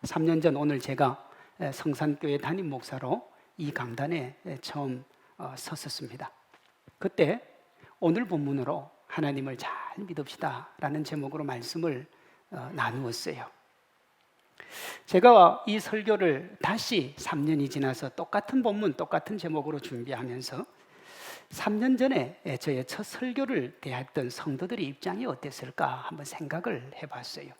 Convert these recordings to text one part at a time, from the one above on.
3년 전 오늘 제가 성산교회 담임 목사로 이 강단에 처음 섰었습니다. 그때 오늘 본문으로 하나님을 잘 믿읍시다 라는 제목으로 말씀을 나누었어요. 제가 이 설교를 다시 3년이 지나서 똑같은 본문, 똑같은 제목으로 준비하면서 3년 전에 저의 첫 설교를 대했던 성도들의 입장이 어땠을까 한번 생각을 해봤어요.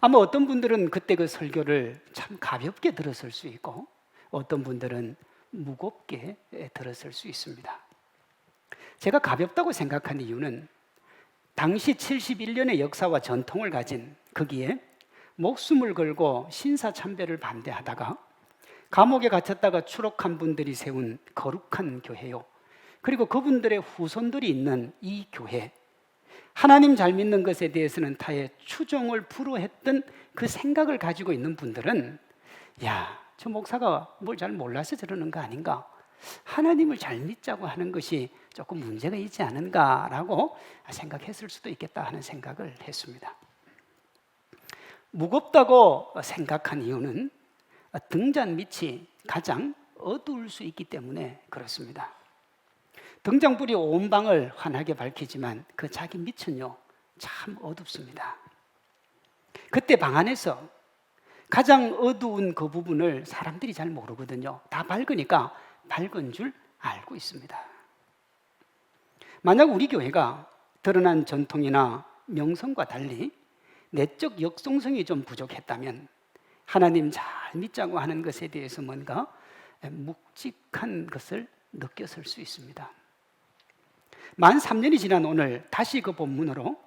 아마 어떤 분들은 그때 그 설교를 참 가볍게 들었을 수 있고 어떤 분들은 무겁게 들었을 수 있습니다. 제가 가볍다고 생각한 이유는 당시 71년의 역사와 전통을 가진 거기에 목숨을 걸고 신사참배를 반대하다가 감옥에 갇혔다가 추록한 분들이 세운 거룩한 교회요, 그리고 그분들의 후손들이 있는 이 교회, 하나님 잘 믿는 것에 대해서는 타의 추종을 불허했던 그 생각을 가지고 있는 분들은 야, 저 목사가 뭘 잘 몰라서 저러는 거 아닌가, 하나님을 잘 믿자고 하는 것이 조금 문제가 있지 않은가라고 생각했을 수도 있겠다 하는 생각을 했습니다. 무겁다고 생각한 이유는 등잔 밑이 가장 어두울 수 있기 때문에 그렇습니다. 등잔불이 온 방을 환하게 밝히지만 그 자기 밑은요 참 어둡습니다. 그때 방 안에서 가장 어두운 그 부분을 사람들이 잘 모르거든요. 다 밝으니까 밝은 줄 알고 있습니다. 만약 우리 교회가 드러난 전통이나 명성과 달리 내적 역동성이 좀 부족했다면 하나님 잘 믿자고 하는 것에 대해서 뭔가 묵직한 것을 느꼈을 수 있습니다. 만 3년이 지난 오늘 다시 그 본문으로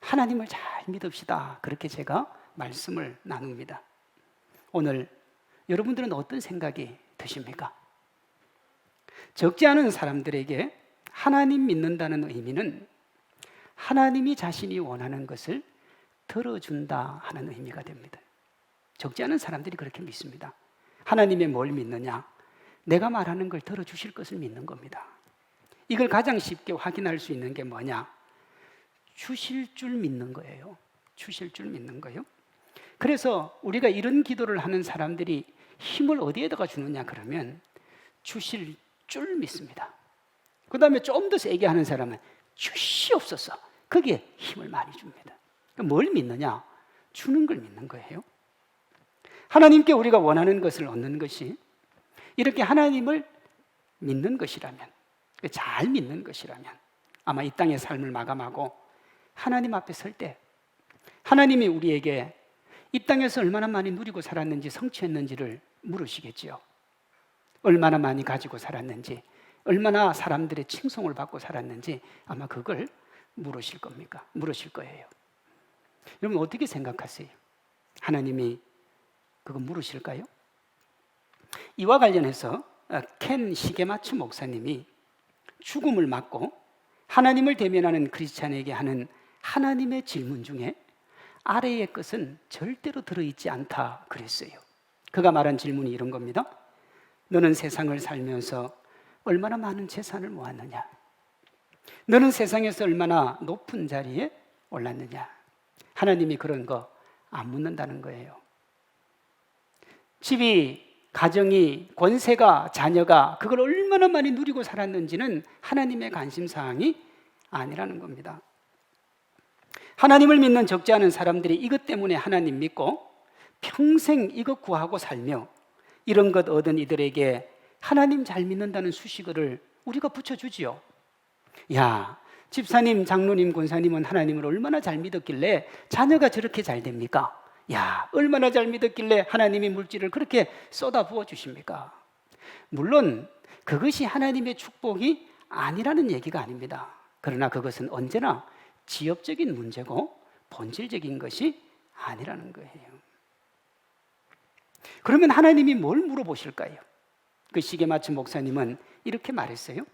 하나님을 잘 믿읍시다, 그렇게 제가 말씀을 나눕니다. 오늘 여러분들은 어떤 생각이 드십니까? 적지 않은 사람들에게 하나님 믿는다는 의미는 하나님이 자신이 원하는 것을 들어준다 하는 의미가 됩니다. 적지 않은 사람들이 그렇게 믿습니다. 하나님의 뭘 믿느냐? 내가 말하는 걸 들어주실 것을 믿는 겁니다. 이걸 가장 쉽게 확인할 수 있는 게 뭐냐? 주실 줄 믿는 거예요. 주실 줄 믿는 거예요. 그래서 우리가 이런 기도를 하는 사람들이 힘을 어디에다가 주느냐 그러면 주실 줄 믿습니다. 그 다음에 좀 더 세게 하는 사람은 주시옵소서, 거기에 힘을 많이 줍니다. 뭘 믿느냐? 주는 걸 믿는 거예요. 하나님께 우리가 원하는 것을 얻는 것이 이렇게 하나님을 믿는 것이라면, 잘 믿는 것이라면 아마 이 땅의 삶을 마감하고 하나님 앞에 설 때 하나님이 우리에게 이 땅에서 얼마나 많이 누리고 살았는지, 성취했는지를 물으시겠지요. 얼마나 많이 가지고 살았는지, 얼마나 사람들의 칭송을 받고 살았는지 아마 그걸 물으실 겁니까? 물으실 거예요. 여러분 어떻게 생각하세요? 하나님이 그거 물으실까요? 이와 관련해서 켄 시게마츠 목사님이 죽음을 맞고 하나님을 대면하는 크리스찬에게 하는 하나님의 질문 중에 아래의 것은 절대로 들어있지 않다 그랬어요. 그가 말한 질문이 이런 겁니다. 너는 세상을 살면서 얼마나 많은 재산을 모았느냐? 너는 세상에서 얼마나 높은 자리에 올랐느냐? 하나님이 그런 거 안 묻는다는 거예요. 집이, 가정이, 권세가, 자녀가 그걸 얼마나 많이 누리고 살았는지는 하나님의 관심사항이 아니라는 겁니다. 하나님을 믿는 적지 않은 사람들이 이것 때문에 하나님 믿고 평생 이것 구하고 살며 이런 것 얻은 이들에게 하나님 잘 믿는다는 수식어를 우리가 붙여주지요. 야, 집사님, 장로님, 권사님은 하나님을 얼마나 잘 믿었길래 자녀가 저렇게 잘 됩니까? 야, 얼마나 잘 믿었길래 하나님이 물질을 그렇게 쏟아 부어 주십니까? 물론 그것이 하나님의 축복이 아니라는 얘기가 아닙니다. 그러나 그것은 언제나 지엽적인 문제고 본질적인 것이 아니라는 거예요. 그러면 하나님이 뭘 물어보실까요? 그 시게마츠 목사님은 이렇게 말했어요.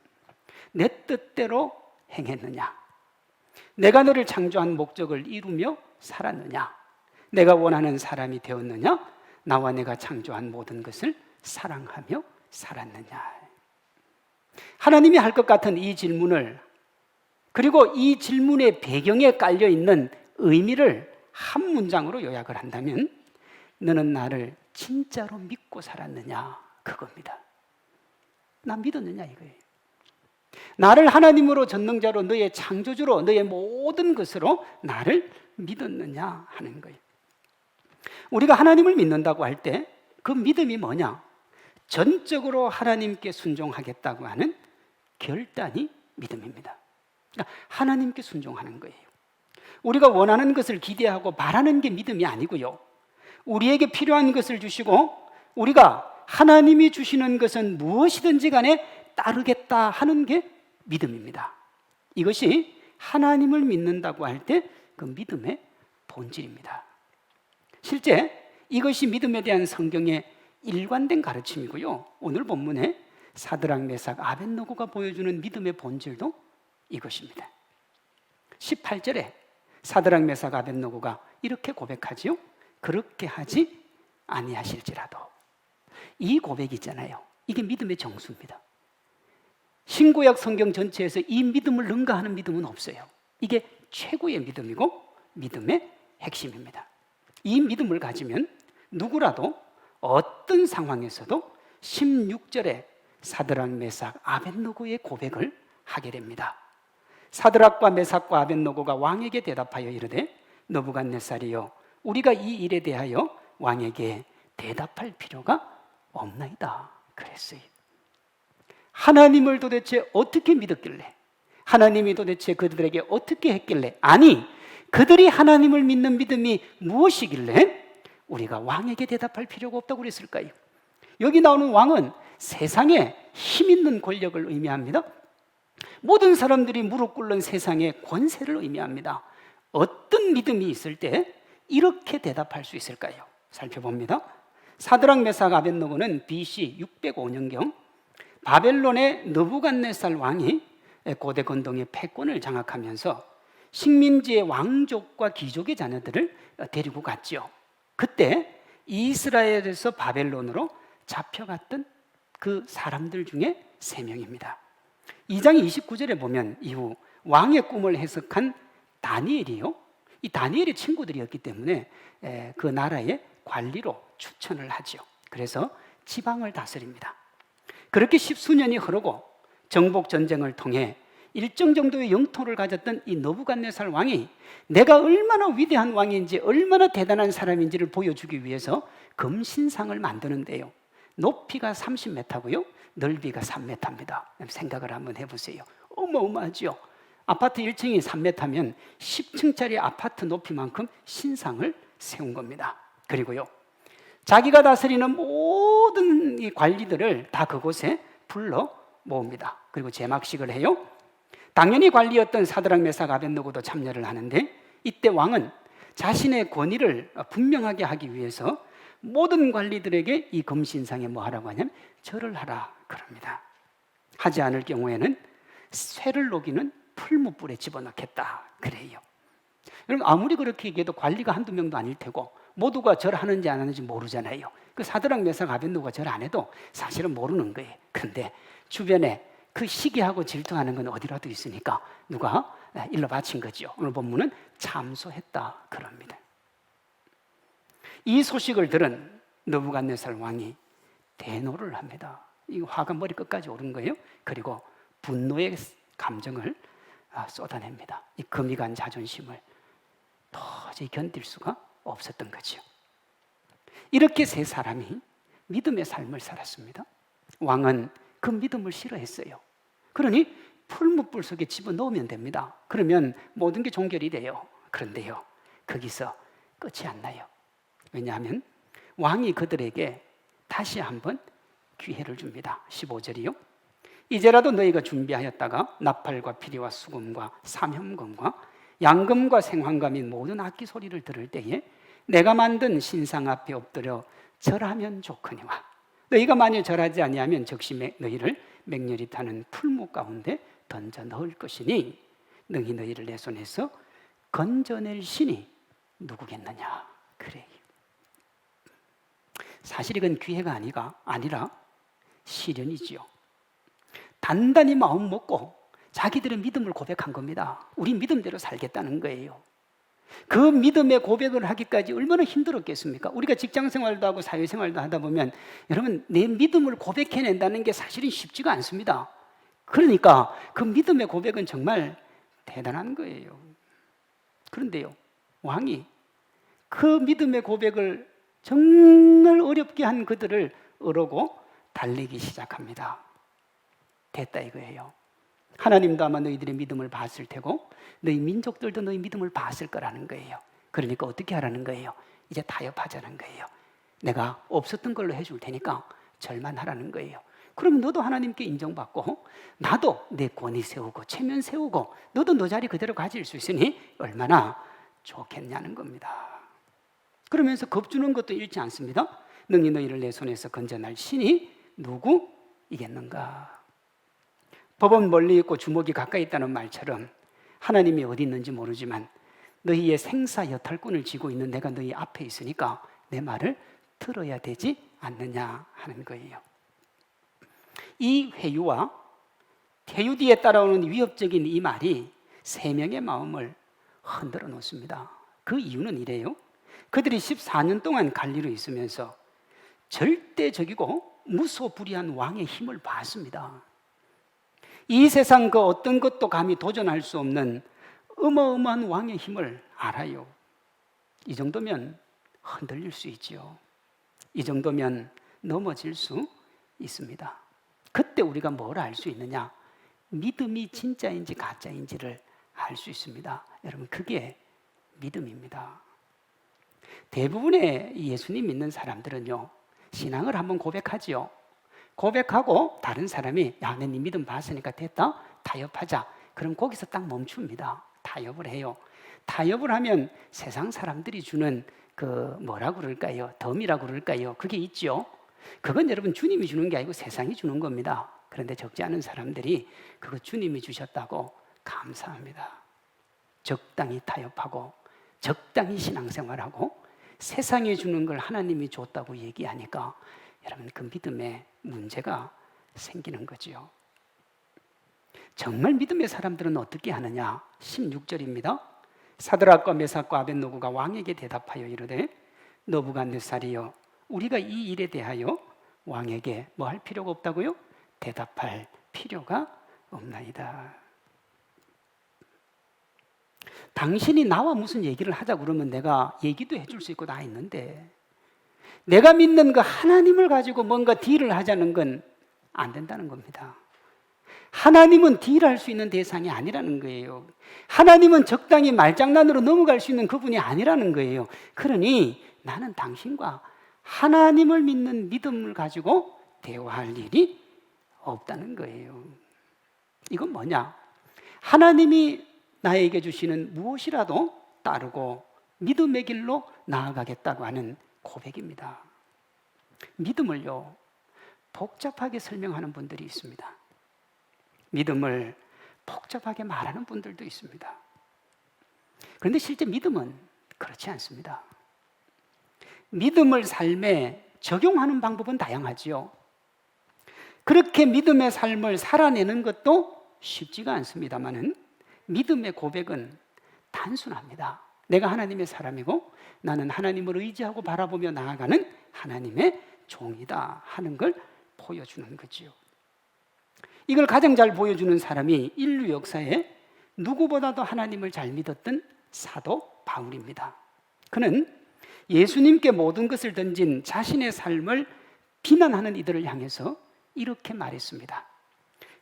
내 뜻대로 행했느냐? 내가 너를 창조한 목적을 이루며 살았느냐? 내가 원하는 사람이 되었느냐? 나와 내가 창조한 모든 것을 사랑하며 살았느냐? 하나님이 할 것 같은 이 질문을, 그리고 이 질문의 배경에 깔려있는 의미를 한 문장으로 요약을 한다면 너는 나를 진짜로 믿고 살았느냐? 그겁니다. 나 믿었느냐 이거예요. 나를 하나님으로 전능자로 너의 창조주로 너의 모든 것으로 나를 믿었느냐 하는 거예요. 우리가 하나님을 믿는다고 할 때 그 믿음이 뭐냐? 전적으로 하나님께 순종하겠다고 하는 결단이 믿음입니다. 그러니까 하나님께 순종하는 거예요. 우리가 원하는 것을 기대하고 바라는 게 믿음이 아니고요. 우리에게 필요한 것을 주시고 우리가 하나님이 주시는 것은 무엇이든지 간에 따르겠다 하는 게 믿음입니다. 이것이 하나님을 믿는다고 할 때 그 믿음의 본질입니다. 실제 이것이 믿음에 대한 성경의 일관된 가르침이고요. 오늘 본문에 사드락, 메삭, 아벳느고가 보여주는 믿음의 본질도 이것입니다. 18절에 사드락, 메삭, 아벳느고가 이렇게 고백하지요. 그렇게 하지 아니하실지라도. 이 고백이 있잖아요. 이게 믿음의 정수입니다. 신구약 성경 전체에서 이 믿음을 능가하는 믿음은 없어요. 이게 최고의 믿음이고 믿음의 핵심입니다. 이 믿음을 가지면 누구라도 어떤 상황에서도 16절에 사드락, 메삭, 아벳느고의 고백을 하게 됩니다. 사드락과 메삭과 아벳느고가 왕에게 대답하여 이르되 느부갓네살이여 우리가 이 일에 대하여 왕에게 대답할 필요가 없나이다 그랬어요. 하나님을 도대체 어떻게 믿었길래, 하나님이 도대체 그들에게 어떻게 했길래, 아니 그들이 하나님을 믿는 믿음이 무엇이길래 우리가 왕에게 대답할 필요가 없다고 그랬을까요? 여기 나오는 왕은 세상에 힘 있는 권력을 의미합니다. 모든 사람들이 무릎 꿇는 세상의 권세를 의미합니다. 어떤 믿음이 있을 때 이렇게 대답할 수 있을까요? 살펴봅니다. 사드락, 메삭, 아벳느고는 BC 605년경 바벨론의 느부갓네살 왕이 고대 건동의 패권을 장악하면서 식민지의 왕족과 귀족의 자녀들을 데리고 갔죠. 그때 이스라엘에서 바벨론으로 잡혀갔던 그 사람들 중에 3명입니다. 2장 29절에 보면 이후 왕의 꿈을 해석한 다니엘이요. 이 다니엘의 친구들이었기 때문에 그 나라의 관리로 추천을 하죠. 그래서 지방을 다스립니다. 그렇게 십수년이 흐르고 정복 전쟁을 통해 일정 정도의 영토를 가졌던 이 느부갓네살 왕이 내가 얼마나 위대한 왕인지 얼마나 대단한 사람인지를 보여주기 위해서 금신상을 만드는데요. 높이가 30m고요. 넓이가 3m입니다. 생각을 한번 해보세요. 어마어마하죠. 아파트 1층이 3m면 10층짜리 아파트 높이만큼 신상을 세운 겁니다. 그리고요, 자기가 다스리는 모든 이 관리들을 다 그곳에 불러 모읍니다. 그리고 제막식을 해요. 당연히 관리였던 사드락, 메삭, 아벳느고도 참여를 하는데 이때 왕은 자신의 권위를 분명하게 하기 위해서 모든 관리들에게 이 금신상에 뭐 하라고 하냐면 절을 하라 그럽니다. 하지 않을 경우에는 쇠를 녹이는 풀무불에 집어넣겠다 그래요. 여러분 아무리 그렇게 얘기해도 관리가 한두 명도 아닐 테고 모두가 절하는지 안 하는지 모르잖아요. 그 사드락, 메삭, 아벳느고가 절 안 해도 사실은 모르는 거예요. 그런데 주변에 그 시기하고 질투하는 건 어디라도 있으니까 누가 일러 바친 거죠. 오늘 본문은 참소했다 그럽니다. 이 소식을 들은 느부갓네살 왕이 대노를 합니다. 이 화가 머리 끝까지 오른 거예요. 그리고 분노의 감정을 쏟아냅니다. 이 금이 간 자존심을 도저히 견딜 수가 없었던 거죠. 이렇게 세 사람이 믿음의 삶을 살았습니다. 왕은 그 믿음을 싫어했어요. 그러니 풀무불 속에 집어넣으면 됩니다. 그러면 모든 게 종결이 돼요. 그런데요, 거기서 끝이 안 나요. 왜냐하면 왕이 그들에게 다시 한번 기회를 줍니다. 15절이요. 이제라도 너희가 준비하였다가 나팔과 피리와 수금과 삼현금과 양금과 생황과 및 모든 악기 소리를 들을 때에 내가 만든 신상 앞에 엎드려 절하면 좋거니와 너희가 만일 절하지 아니하면 즉시 너희를 맹렬히 타는 풀무 가운데 던져 넣을 것이니 능히 너희를 내 손에서 건져낼 신이 누구겠느냐 그래요. 사실 이건 기회가 아니라 시련이지요. 단단히 마음 먹고 자기들의 믿음을 고백한 겁니다. 우리 믿음대로 살겠다는 거예요. 그 믿음의 고백을 하기까지 얼마나 힘들었겠습니까? 우리가 직장 생활도 하고 사회 생활도 하다 보면 여러분, 내 믿음을 고백해낸다는 게 사실은 쉽지가 않습니다. 그러니까 그 믿음의 고백은 정말 대단한 거예요. 그런데요, 왕이 그 믿음의 고백을 정말 어렵게 한 그들을 어르고 달리기 시작합니다. 됐다 이거예요. 하나님도 아마 너희들의 믿음을 봤을 테고 너희 민족들도 너희 믿음을 봤을 거라는 거예요. 그러니까 어떻게 하라는 거예요? 이제 타협하자는 거예요. 내가 없었던 걸로 해줄 테니까 절만 하라는 거예요. 그럼 너도 하나님께 인정받고 나도 내 권위 세우고 체면 세우고 너도 너 자리 그대로 가질 수 있으니 얼마나 좋겠냐는 겁니다. 그러면서 겁주는 것도 잃지 않습니다. 능히 너희를 내 손에서 건져낼 신이 누구이겠는가? 법은 멀리 있고 주먹이 가까이 있다는 말처럼 하나님이 어디 있는지 모르지만 너희의 생사 여탈권을 쥐고 있는 내가 너희 앞에 있으니까 내 말을 들어야 되지 않느냐 하는 거예요. 이 회유와 회유 뒤에 따라오는 위협적인 이 말이 세 명의 마음을 흔들어 놓습니다. 그 이유는 이래요. 그들이 14년 동안 관리로 있으면서 절대적이고 무소불위한 왕의 힘을 봤습니다. 이 세상 그 어떤 것도 감히 도전할 수 없는 어마어마한 왕의 힘을 알아요. 이 정도면 흔들릴 수 있지요. 이 정도면 넘어질 수 있습니다. 그때 우리가 뭘 알 수 있느냐? 믿음이 진짜인지 가짜인지를 알 수 있습니다. 여러분, 그게 믿음입니다. 대부분의 예수님 믿는 사람들은요, 신앙을 한번 고백하지요. 고백하고 다른 사람이 야, 내 네 믿음 봤으니까 됐다, 타협하자. 그럼 거기서 딱 멈춥니다. 타협을 해요. 타협을 하면 세상 사람들이 주는 그 뭐라고 그럴까요? 덤이라고 그럴까요? 그게 있죠. 그건 여러분 주님이 주는 게 아니고 세상이 주는 겁니다. 그런데 적지 않은 사람들이 그거 주님이 주셨다고 감사합니다. 적당히 타협하고 적당히 신앙생활하고 세상이 주는 걸 하나님이 줬다고 얘기하니까 여러분, 그 믿음에 문제가 생기는 거지요. 정말 믿음의 사람들은 어떻게 하느냐? 16절입니다. 사드락과 메삭과 아벳노고가 왕에게 대답하여 이르되 너부갓네살이여, 우리가 이 일에 대하여 왕에게 뭐 할 필요가 없다고요? 대답할 필요가 없나이다. 당신이 나와 무슨 얘기를 하자고 그러면 내가 얘기도 해줄 수 있고 다 있는데 내가 믿는 그 하나님을 가지고 뭔가 딜을 하자는 건 안 된다는 겁니다. 하나님은 딜할 수 있는 대상이 아니라는 거예요. 하나님은 적당히 말장난으로 넘어갈 수 있는 그분이 아니라는 거예요. 그러니 나는 당신과 하나님을 믿는 믿음을 가지고 대화할 일이 없다는 거예요. 이건 뭐냐? 하나님이 나에게 주시는 무엇이라도 따르고 믿음의 길로 나아가겠다고 하는 고백입니다. 믿음을요, 복잡하게 설명하는 분들이 있습니다. 믿음을 복잡하게 말하는 분들도 있습니다. 그런데 실제 믿음은 그렇지 않습니다. 믿음을 삶에 적용하는 방법은 다양하지요. 그렇게 믿음의 삶을 살아내는 것도 쉽지가 않습니다만은 믿음의 고백은 단순합니다. 내가 하나님의 사람이고 나는 하나님을 의지하고 바라보며 나아가는 하나님의 종이다 하는 걸 보여주는 거지요. 이걸 가장 잘 보여주는 사람이 인류 역사에 누구보다도 하나님을 잘 믿었던 사도 바울입니다. 그는 예수님께 모든 것을 던진 자신의 삶을 비난하는 이들을 향해서 이렇게 말했습니다.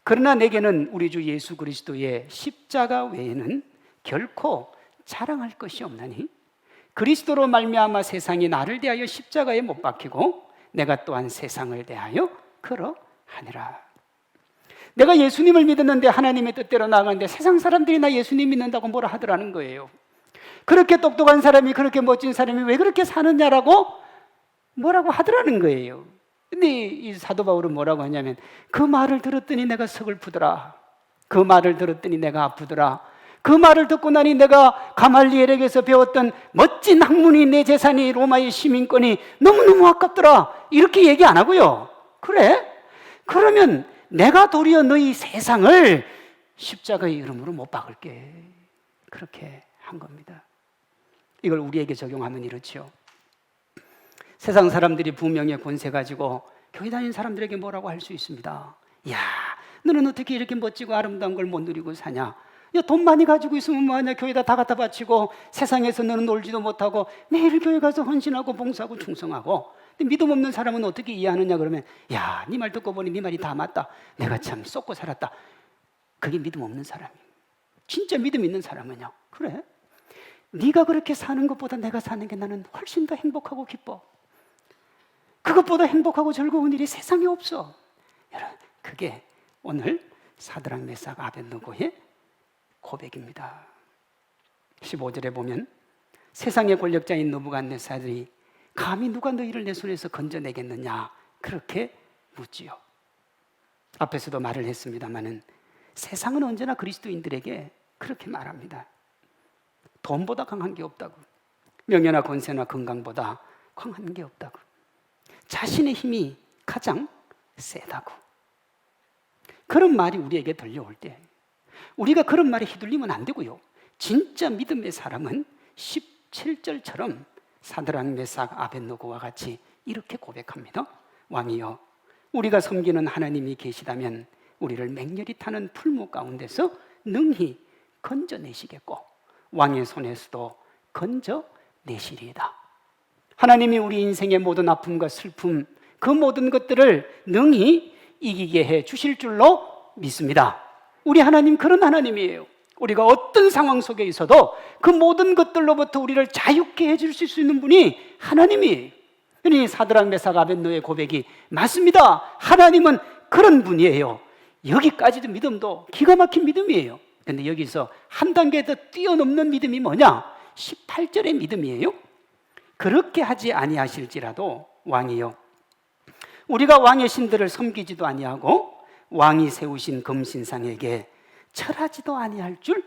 그러나 내게는 우리 주 예수 그리스도의 십자가 외에는 결코 자랑할 것이 없나니 그리스도로 말미암아 세상이 나를 대하여 십자가에 못 박히고 내가 또한 세상을 대하여 그러하니라. 내가 예수님을 믿었는데 하나님의 뜻대로 나아가는데 세상 사람들이 나 예수님 믿는다고 뭐라 하더라는 거예요. 그렇게 똑똑한 사람이, 그렇게 멋진 사람이 왜 그렇게 사느냐라고 뭐라고 하더라는 거예요. 근데 이 사도 바울은 뭐라고 하냐면 그 말을 들었더니 내가 서글프더라. 그 말을 들었더니 내가 아프더라. 그 말을 듣고 나니 내가 가말리엘에게서 배웠던 멋진 학문이, 내 재산이, 로마의 시민권이 너무너무 아깝더라. 이렇게 얘기 안 하고요. 그래? 그러면 내가 도리어 너희 세상을 십자가의 이름으로 못 박을게. 그렇게 한 겁니다. 이걸 우리에게 적용하면 이렇죠. 세상 사람들이 부명의 권세 가지고 교회 다니는 사람들에게 뭐라고 할 수 있습니다. 야, 너는 어떻게 이렇게 멋지고 아름다운 걸 못 누리고 사냐? 야, 돈 많이 가지고 있으면 뭐하냐? 교회에다 다 갖다 바치고 세상에서 너는 놀지도 못하고 매일 교회 가서 헌신하고 봉사하고 충성하고. 근데 믿음 없는 사람은 어떻게 이해하느냐 그러면, 야, 네 말 듣고 보니 네 말이 다 맞다. 내가 참 썩고 살았다. 그게 믿음 없는 사람이에요. 진짜 믿음 있는 사람은요, 그래? 네가 그렇게 사는 것보다 내가 사는 게 나는 훨씬 더 행복하고 기뻐. 그것보다 행복하고 즐거운 일이 세상에 없어. 여러분, 그게 오늘 사드락 메삭 아벳느고의 고백입니다. 15절에 보면 세상의 권력자인 느부갓네살이 감히 누가 너희를 내 손에서 건져내겠느냐 그렇게 묻지요. 앞에서도 말을 했습니다마는 세상은 언제나 그리스도인들에게 그렇게 말합니다. 돈보다 강한 게 없다고, 명예나 권세나 건강보다 강한 게 없다고, 자신의 힘이 가장 세다고. 그런 말이 우리에게 들려올 때 우리가 그런 말에 휘둘리면 안 되고요. 진짜 믿음의 사람은 17절처럼 사드락 메삭 아벳느고와 같이 이렇게 고백합니다. 왕이여, 우리가 섬기는 하나님이 계시다면 우리를 맹렬히 타는 풀무 가운데서 능히 건져내시겠고 왕의 손에서도 건져내시리이다. 하나님이 우리 인생의 모든 아픔과 슬픔, 그 모든 것들을 능히 이기게 해 주실 줄로 믿습니다. 우리 하나님 그런 하나님이에요. 우리가 어떤 상황 속에 있어도 그 모든 것들로부터 우리를 자유케 해줄 수 있는 분이 하나님이에요. 그러니 사드락 메삭 아벳느고의 고백이 맞습니다. 하나님은 그런 분이에요. 여기까지도 믿음도 기가 막힌 믿음이에요. 그런데 여기서 한 단계 더 뛰어넘는 믿음이 뭐냐? 18절의 믿음이에요. 그렇게 하지 아니하실지라도 왕이요, 우리가 왕의 신들을 섬기지도 아니하고 왕이 세우신 금신상에게 절하지도 아니할 줄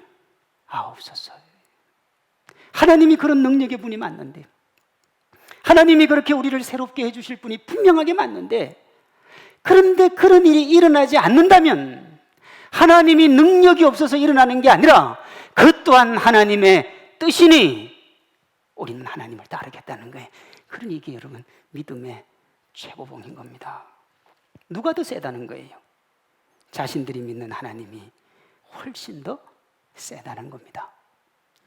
아옵소서. 하나님이 그런 능력의 분이 맞는데, 하나님이 그렇게 우리를 새롭게 해주실 분이 분명하게 맞는데, 그런데 그런 일이 일어나지 않는다면 하나님이 능력이 없어서 일어나는 게 아니라 그 또한 하나님의 뜻이니 우리는 하나님을 따르겠다는 거예요. 그러니 이게 여러분 믿음의 최고봉인 겁니다. 누가 더 세다는 거예요? 자신들이 믿는 하나님이 훨씬 더 세다는 겁니다.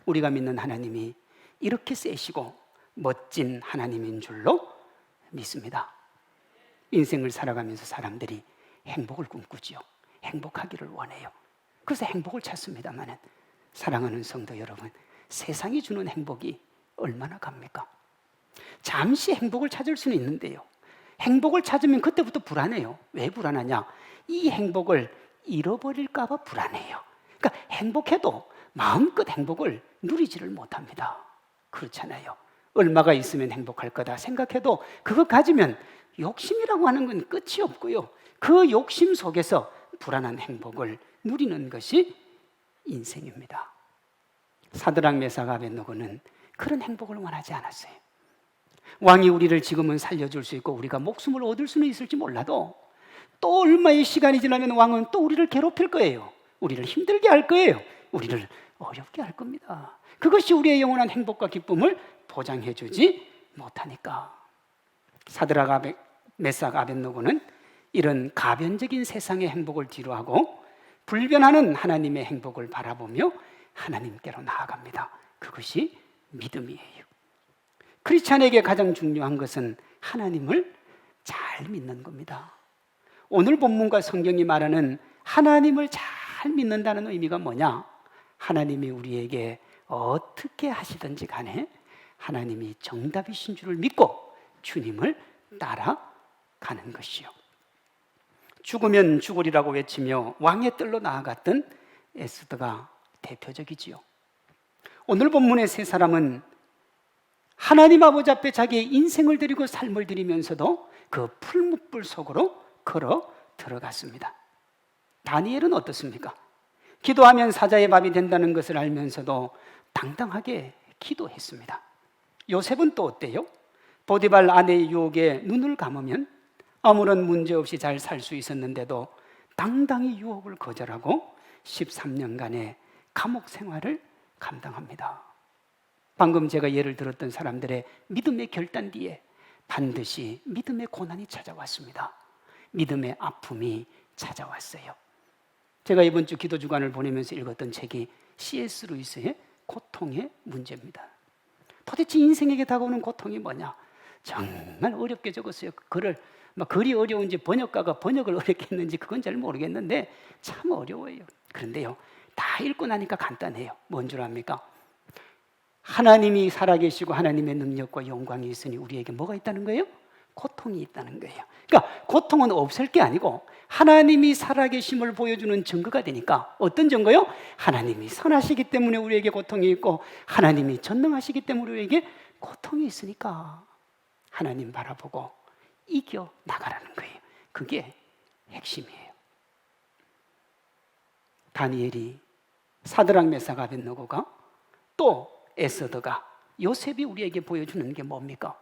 우리가 믿는 하나님이 이렇게 세시고 멋진 하나님인 줄로 믿습니다. 인생을 살아가면서 사람들이 행복을 꿈꾸지요. 행복하기를 원해요. 그래서 행복을 찾습니다만, 사랑하는 성도 여러분, 세상이 주는 행복이 얼마나 갑니까? 잠시 행복을 찾을 수는 있는데요, 행복을 찾으면 그때부터 불안해요. 왜 불안하냐? 이 행복을 잃어버릴까 봐 불안해요. 그러니까 행복해도 마음껏 행복을 누리지를 못합니다. 그렇잖아요. 얼마가 있으면 행복할 거다 생각해도 그거 가지면 욕심이라고 하는 건 끝이 없고요, 그 욕심 속에서 불안한 행복을 누리는 것이 인생입니다. 사드락 메삭 아벳느고는 그런 행복을 원하지 않았어요. 왕이 우리를 지금은 살려줄 수 있고 우리가 목숨을 얻을 수는 있을지 몰라도 또 얼마의 시간이 지나면 왕은 또 우리를 괴롭힐 거예요. 우리를 힘들게 할 거예요. 우리를 어렵게 할 겁니다. 그것이 우리의 영원한 행복과 기쁨을 보장해 주지 못하니까. 사드락 메삭 아벳느고는 이런 가변적인 세상의 행복을 뒤로하고 불변하는 하나님의 행복을 바라보며 하나님께로 나아갑니다. 그것이 믿음이에요. 크리스찬에게 가장 중요한 것은 하나님을 잘 믿는 겁니다. 오늘 본문과 성경이 말하는 하나님을 잘 믿는다는 의미가 뭐냐? 하나님이 우리에게 어떻게 하시든지 간에 하나님이 정답이신 줄을 믿고 주님을 따라가는 것이요. 죽으면 죽으리라고 외치며 왕의 뜰로 나아갔던 에스더가 대표적이지요. 오늘 본문의 세 사람은 하나님 아버지 앞에 자기의 인생을 드리고 삶을 드리면서도 그 풀무불 속으로 걸어 들어갔습니다. 다니엘은 어떻습니까? 기도하면 사자의 밥이 된다는 것을 알면서도 당당하게 기도했습니다. 요셉은 또 어때요? 보디발 아내의 유혹에 눈을 감으면 아무런 문제 없이 잘 살 수 있었는데도 당당히 유혹을 거절하고 13년간의 감옥 생활을 감당합니다. 방금 제가 예를 들었던 사람들의 믿음의 결단 뒤에 반드시 믿음의 고난이 찾아왔습니다. 믿음의 아픔이 찾아왔어요. 제가 이번 주 기도 주간을 보내면서 읽었던 책이 C.S. 루이스의 고통의 문제입니다. 도대체 인생에게 다가오는 고통이 뭐냐? 정말 어렵게 적었어요. 글이 어려운지 번역가가 번역을 어렵게 했는지 그건 잘 모르겠는데 참 어려워요. 그런데요, 다 읽고 나니까 간단해요. 뭔 줄 압니까? 하나님이 살아계시고 하나님의 능력과 영광이 있으니 우리에게 뭐가 있다는 거예요? 고통이 있다는 거예요. 그러니까 고통은 없을 게 아니고 하나님이 살아계심을 보여주는 증거가 되니까. 어떤 증거요? 하나님이 선하시기 때문에 우리에게 고통이 있고 하나님이 전능하시기 때문에 우리에게 고통이 있으니까 하나님 바라보고 이겨 나가라는 거예요. 그게 핵심이에요. 다니엘이, 사드락 메삭 아벳느고가, 또 에스더가, 요셉이 우리에게 보여주는 게 뭡니까?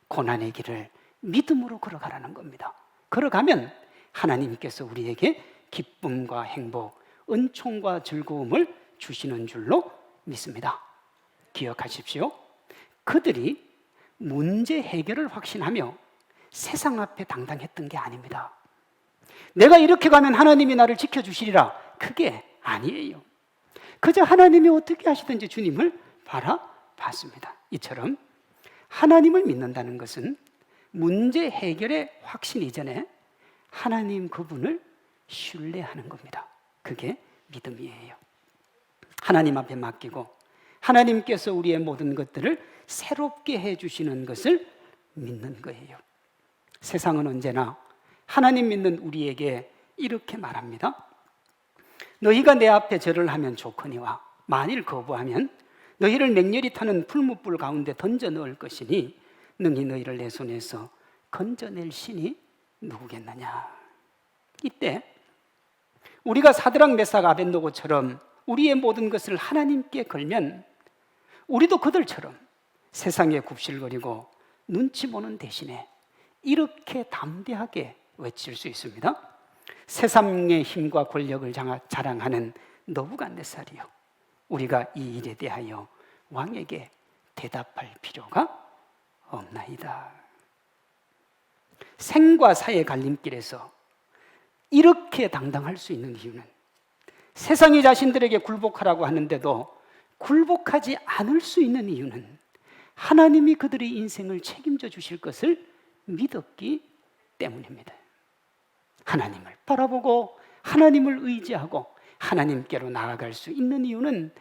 고난의 길을 믿음으로 걸어가라는 겁니다. 걸어가면 하나님께서 우리에게 기쁨과 행복, 은총과 즐거움을 주시는 줄로 믿습니다. 기억하십시오. 그들이 문제 해결을 확신하며 세상 앞에 당당했던 게 아닙니다. 내가 이렇게 가면 하나님이 나를 지켜주시리라, 그게 아니에요. 그저 하나님이 어떻게 하시든지 주님을 바라봤습니다. 이처럼 하나님을 믿는다는 것은 문제 해결의 확신 이전에 하나님 그분을 신뢰하는 겁니다. 그게 믿음이에요. 하나님 앞에 맡기고 하나님께서 우리의 모든 것들을 새롭게 해주시는 것을 믿는 거예요. 세상은 언제나 하나님 믿는 우리에게 이렇게 말합니다. 너희가 내 앞에 절을 하면 좋거니와 만일 거부하면 너희를 맹렬히 타는 풀무불 가운데 던져 넣을 것이니 능히 너희를 내 손에서 건져낼 신이 누구겠느냐. 이때 우리가 사드락 메삭 아벳느고처럼 우리의 모든 것을 하나님께 걸면 우리도 그들처럼 세상에 굽실거리고 눈치 보는 대신에 이렇게 담대하게 외칠 수 있습니다. 세상의 힘과 권력을 자랑하는 느부갓네살이요, 우리가 이 일에 대하여 왕에게 대답할 필요가 없나이다. 생과 사의 갈림길에서 이렇게 당당할 수 있는 이유는 세상이 자신들에게 굴복하라고 하는데도 굴복하지 않을 수 있는 이유는 하나님이 그들의 인생을 책임져 주실 것을 믿었기 때문입니다. 하나님을 바라보고 하나님을 의지하고 하나님께로 나아갈 수 있는 이유는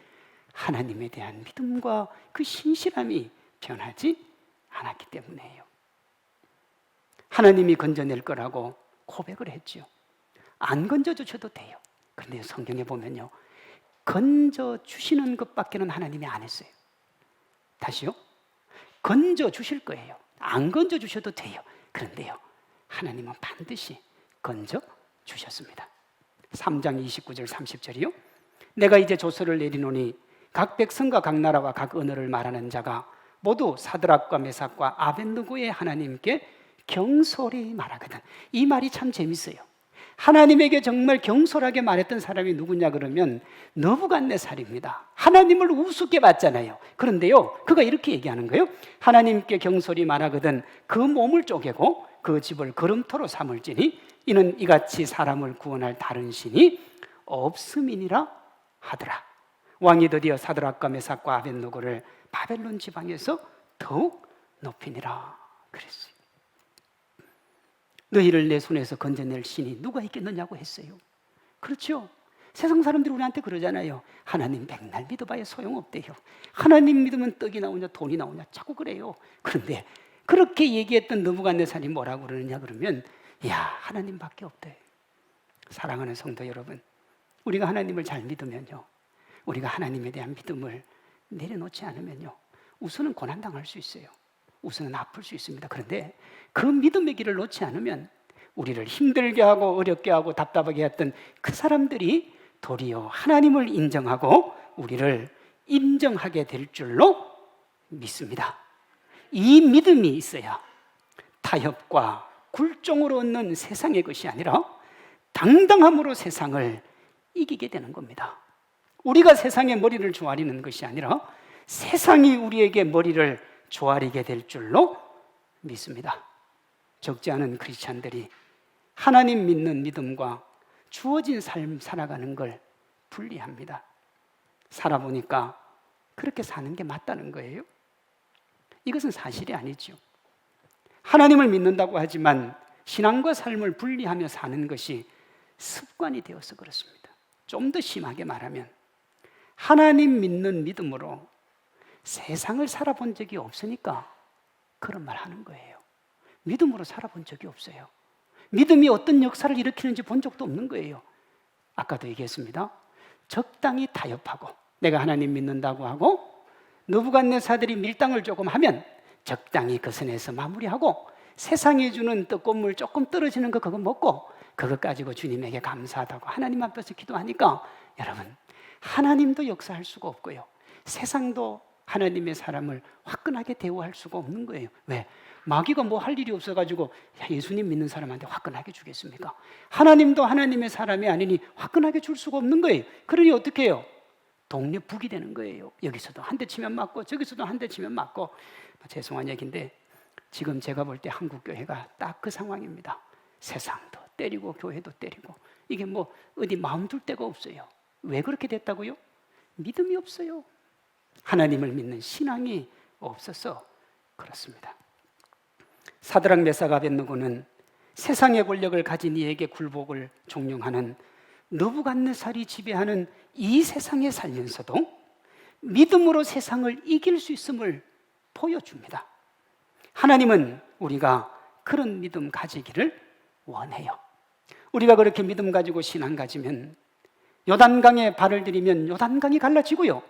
하나님에 대한 믿음과 그 신실함이 변하지 않았기 때문이에요. 하나님이 건져낼 거라고 고백을 했죠. 안 건져주셔도 돼요. 그런데 성경에 보면요, 건져주시는 것밖에는 하나님이 안 했어요. 다시요, 건져주실 거예요. 안 건져주셔도 돼요. 그런데요, 하나님은 반드시 건져주셨습니다. 3장 29절 30절이요, 내가 이제 조서를 내리노니 각 백성과 각 나라와 각 언어를 말하는 자가 모두 사드락과 메삭과 아벳느고의 하나님께 경솔히 말하거든. 이 말이 참 재밌어요. 하나님에게 정말 경솔하게 말했던 사람이 누구냐 그러면 느부갓네살입니다. 하나님을 우습게 봤잖아요. 그런데요, 그가 이렇게 얘기하는 거예요. 하나님께 경솔히 말하거든 그 몸을 쪼개고 그 집을 거름토로 삼을지니 이는 이같이 사람을 구원할 다른 신이 없음이니라 하더라. 왕이 드디어 사드락과 메삭과 아벳느고를 바벨론 지방에서 더욱 높이니라 그랬어요. 너희를 내 손에서 건져낼 신이 누가 있겠느냐고 했어요. 그렇죠? 세상 사람들이 우리한테 그러잖아요. 하나님 백날 믿어봐야 소용없대요. 하나님 믿으면 떡이 나오냐 돈이 나오냐 자꾸 그래요. 그런데 그렇게 얘기했던 느부갓네살이 뭐라고 그러느냐 그러면 야, 하나님밖에 없대. 사랑하는 성도 여러분, 우리가 하나님을 잘 믿으면요, 우리가 하나님에 대한 믿음을 내려놓지 않으면요, 우선은 고난당할 수 있어요. 우선은 아플 수 있습니다. 그런데 그 믿음의 길을 놓지 않으면 우리를 힘들게 하고 어렵게 하고 답답하게 했던 그 사람들이 도리어 하나님을 인정하고 우리를 인정하게 될 줄로 믿습니다. 이 믿음이 있어야 타협과 굴종으로 얻는 세상의 것이 아니라 당당함으로 세상을 이기게 되는 겁니다. 우리가 세상의 머리를 조아리는 것이 아니라 세상이 우리에게 머리를 조아리게 될 줄로 믿습니다. 적지 않은 크리스찬들이 하나님 믿는 믿음과 주어진 삶 살아가는 걸 분리합니다. 살아보니까 그렇게 사는 게 맞다는 거예요. 이것은 사실이 아니죠. 하나님을 믿는다고 하지만 신앙과 삶을 분리하며 사는 것이 습관이 되어서 그렇습니다. 좀 더 심하게 말하면 하나님 믿는 믿음으로 세상을 살아본 적이 없으니까 그런 말 하는 거예요. 믿음으로 살아본 적이 없어요. 믿음이 어떤 역사를 일으키는지 본 적도 없는 거예요. 아까도 얘기했습니다. 적당히 타협하고 내가 하나님 믿는다고 하고 느부갓네살들이 밀당을 조금 하면 적당히 그 선에서 마무리하고 세상에 주는 떡고물 조금 떨어지는 거 그거 먹고 그것 가지고 주님에게 감사하다고 하나님 앞에서 기도하니까 여러분, 하나님도 역사할 수가 없고요, 세상도 하나님의 사람을 화끈하게 대우할 수가 없는 거예요. 왜? 마귀가 뭐 할 일이 없어가지고 예수님 믿는 사람한테 화끈하게 주겠습니까? 하나님도 하나님의 사람이 아니니 화끈하게 줄 수가 없는 거예요. 그러니 어떻게 해요? 동네 북이 되는 거예요. 여기서도 한 대 치면 맞고 저기서도 한 대 치면 맞고. 죄송한 얘기인데 지금 제가 볼 때 한국 교회가 딱 그 상황입니다. 세상도 때리고 교회도 때리고 이게 뭐 어디 마음 둘 데가 없어요. 왜 그렇게 됐다고요? 믿음이 없어요. 하나님을 믿는 신앙이 없어서 그렇습니다. 사드락 메삭 아벳느고는 세상의 권력을 가진 이에게 굴복을 종용하는 느부갓네살이 지배하는 이 세상에 살면서도 믿음으로 세상을 이길 수 있음을 보여줍니다. 하나님은 우리가 그런 믿음 가지기를 원해요. 우리가 그렇게 믿음 가지고 신앙 가지면 요단강에 발을 들이면 요단강이 갈라지고요,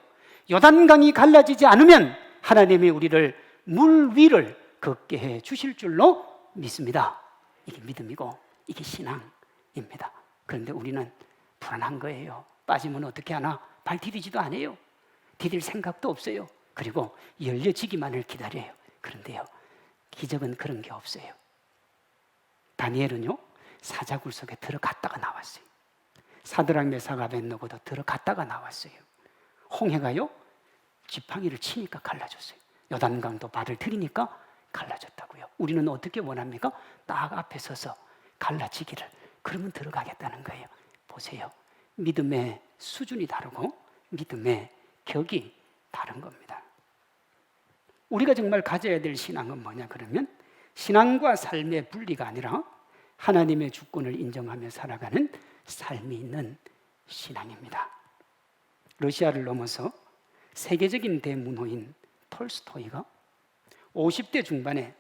요단강이 갈라지지 않으면 하나님이 우리를 물 위를 걷게 해 주실 줄로 믿습니다. 이게 믿음이고 이게 신앙입니다. 그런데 우리는 불안한 거예요. 빠지면 어떻게 하나? 발 디디지도 않아요. 디딜 생각도 없어요. 그리고 열려지기만을 기다려요. 그런데요, 기적은 그런 게 없어요. 다니엘은요, 사자굴 속에 들어갔다가 나왔어요. 사드락 메삭 아벳느고도 들어갔다가 나왔어요. 홍해가요, 지팡이를 치니까 갈라졌어요. 요단강도 발을 들이니까 갈라졌다고요. 우리는 어떻게 원합니까? 딱 앞에 서서 갈라지기를. 그러면 들어가겠다는 거예요. 보세요, 믿음의 수준이 다르고 믿음의 격이 다른 겁니다. 우리가 정말 가져야 될 신앙은 뭐냐 그러면 신앙과 삶의 분리가 아니라 하나님의 주권을 인정하며 살아가는 삶이 있는 신앙입니다. 러시아를 넘어서 세계적인 대문호인 톨스토이가 50대 중반에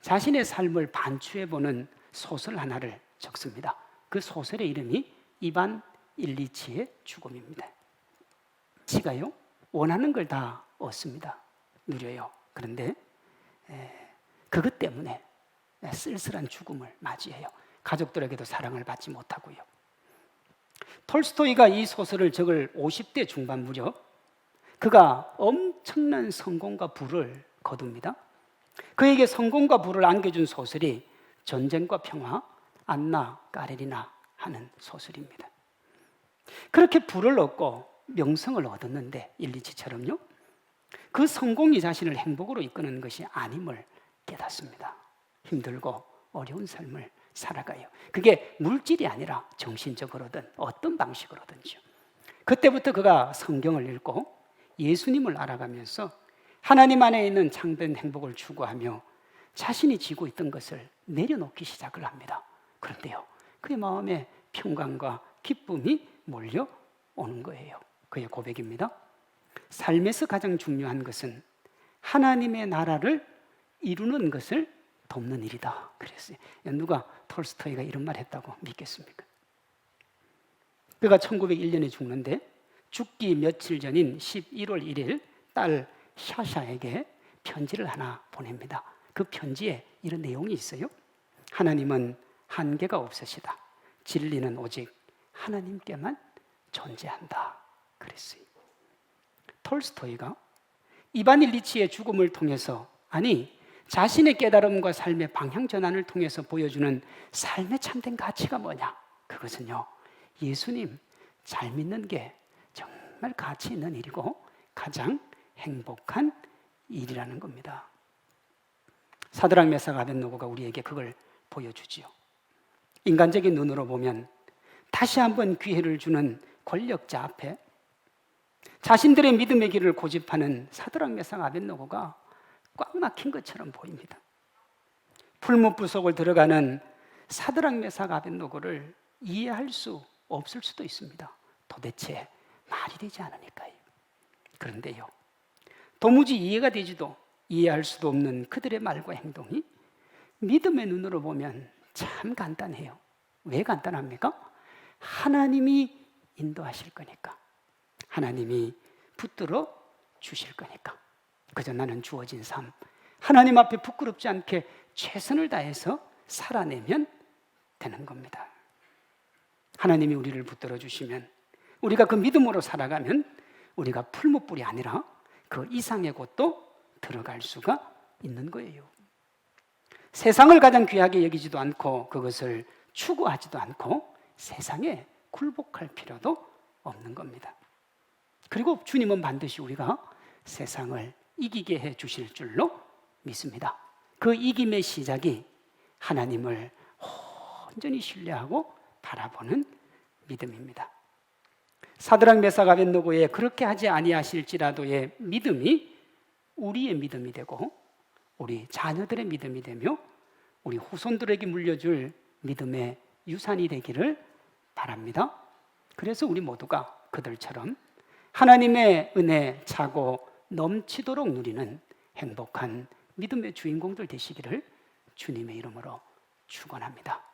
자신의 삶을 반추해보는 소설 하나를 적습니다. 그 소설의 이름이 이반 일리치의 죽음입니다. 치가요, 원하는 걸 다 얻습니다. 누려요. 그런데 그것 때문에 쓸쓸한 죽음을 맞이해요. 가족들에게도 사랑을 받지 못하고요. 톨스토이가 이 소설을 적을 50대 중반 무렵 그가 엄청난 성공과 부를 거둡니다. 그에게 성공과 부를 안겨준 소설이 전쟁과 평화, 안나 까레리나 하는 소설입니다. 그렇게 부를 얻고 명성을 얻었는데 일리치처럼요, 그 성공이 자신을 행복으로 이끄는 것이 아님을 깨닫습니다. 힘들고 어려운 삶을 살아가요. 그게 물질이 아니라 정신적으로든 어떤 방식으로든지요. 그때부터 그가 성경을 읽고 예수님을 알아가면서 하나님 안에 있는 참된 행복을 추구하며 자신이 지고 있던 것을 내려놓기 시작을 합니다. 그런데요, 그의 마음에 평강과 기쁨이 몰려오는 거예요. 그의 고백입니다. 삶에서 가장 중요한 것은 하나님의 나라를 이루는 것을 돕는 일이다. 그랬어요. 누가 톨스토이가 이런 말 했다고 믿겠습니까? 그가 1901년에 죽는데 죽기 며칠 전인 11월 1일 딸 샤샤에게 편지를 하나 보냅니다. 그 편지에 이런 내용이 있어요. 하나님은 한계가 없으시다. 진리는 오직 하나님께만 존재한다. 그랬어요. 톨스토이가 이반 일리치의 죽음을 통해서, 아니 자신의 깨달음과 삶의 방향 전환을 통해서 보여주는 삶의 참된 가치가 뭐냐? 그것은요, 예수님 잘 믿는 게 정말 가치 있는 일이고 가장 행복한 일이라는 겁니다. 사드락 메삭 아벳노고가 우리에게 그걸 보여주지요. 인간적인 눈으로 보면 다시 한번 기회를 주는 권력자 앞에 자신들의 믿음의 길을 고집하는 사드락 메삭 아벳노고가 꽉 막힌 것처럼 보입니다. 풀무불 속을 들어가는 사드락 메삭 아벳노고를 이해할 수 없을 수도 있습니다. 도대체 말이 되지 않으니까요. 그런데요, 도무지 이해가 되지도 이해할 수도 없는 그들의 말과 행동이 믿음의 눈으로 보면 참 간단해요. 왜 간단합니까? 하나님이 인도하실 거니까, 하나님이 붙들어 주실 거니까. 그저 나는 주어진 삶, 하나님 앞에 부끄럽지 않게 최선을 다해서 살아내면 되는 겁니다. 하나님이 우리를 붙들어 주시면, 우리가 그 믿음으로 살아가면 우리가 풀무불이 아니라 그 이상의 곳도 들어갈 수가 있는 거예요. 세상을 가장 귀하게 여기지도 않고 그것을 추구하지도 않고 세상에 굴복할 필요도 없는 겁니다. 그리고 주님은 반드시 우리가 세상을 이기게 해 주실 줄로 믿습니다. 그 이김의 시작이 하나님을 온전히 신뢰하고 바라보는 믿음입니다. 사드락 메삭 아벳노고의 그렇게 하지 아니하실지라도의 믿음이 우리의 믿음이 되고 우리 자녀들의 믿음이 되며 우리 후손들에게 물려줄 믿음의 유산이 되기를 바랍니다. 그래서 우리 모두가 그들처럼 하나님의 은혜 차고 넘치도록 누리는 행복한 믿음의 주인공들 되시기를 주님의 이름으로 축원합니다.